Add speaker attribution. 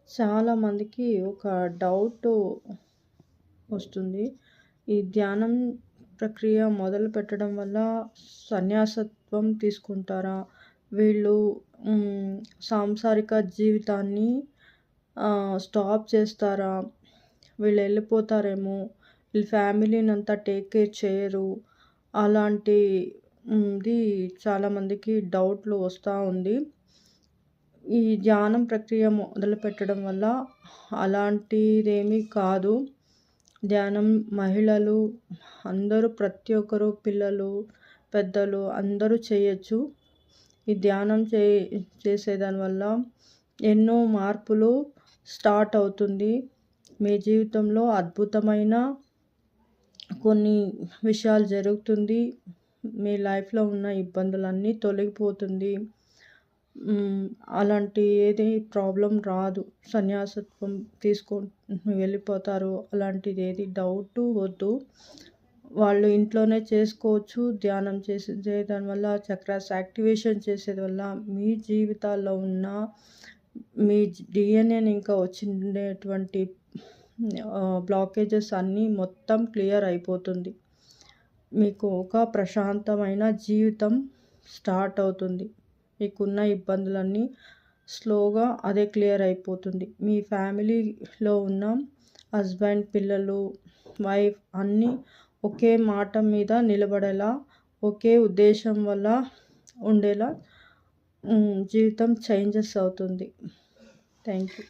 Speaker 1: చాలామందికి ఒక డౌటు వస్తుంది. ఈ ధ్యానం ప్రక్రియ మొదలుపెట్టడం వల్ల సన్యాసత్వం తీసుకుంటారా? వీళ్ళు హ్మ్. సాంసారిక జీవితాన్ని స్టాప్ చేస్తారా? వీళ్ళెళ్ళిపోతారేమో! వీళ్ళ ఫ్యామిలీనంతా టేక్ కేర్ చేయరు. అలాంటి ది చాలామందికి డౌట్లు వస్తా ఉంది. ఈ ధ్యానం ప్రక్రియ మొదలుపెట్టడం వల్ల అలాంటిదేమీ కాదు. ధ్యానం మహిళలు అందరూ ప్రతి ఒక్కరు పిల్లలు, పెద్దలు అందరూ చేయొచ్చు. ఈ ధ్యానం చేసేదాని వల్ల ఎన్నో మార్పులు స్టార్ట్ అవుతుంది. మీ జీవితంలో అద్భుతమైన కొన్ని విషయాలు జరుగుతుంది. మీ లైఫ్‌లో ఉన్న ఇబ్బందులన్నీ తొలగిపోతుంది. అలాంటి ఏది ప్రాబ్లమ్ రాదు. సన్యాసత్వం వెళ్ళిపోతారు. అలాంటిదేది డౌటు వద్దు. వాళ్ళు ఇంట్లోనే చేసుకోవచ్చు. ధ్యానం చేయడం వల్ల చక్రాస్ యాక్టివేషన్ చేసేది వల్ల మీ జీవితాల్లో ఉన్న మీ డీఎన్ఏని ఇంకా వచ్చిండేటువంటి బ్లాకేజెస్ అన్నీ మొత్తం క్లియర్ అయిపోతుంది. మీకు ఒక ప్రశాంతమైన జీవితం స్టార్ట్ అవుతుంది. మీకున్న ఇబ్బందులన్నీ స్లోగా అదే క్లియర్ అయిపోతుంది. మీ ఫ్యామిలీలో ఉన్న హస్బెండ్, పిల్లలు, వైఫ్ అన్నీ ఒకే మాట మీద నిలబడేలా, ఒకే ఉద్దేశం వల్ల ఉండేలా జీవితం చేంజెస్ అవుతుంది. Thank you.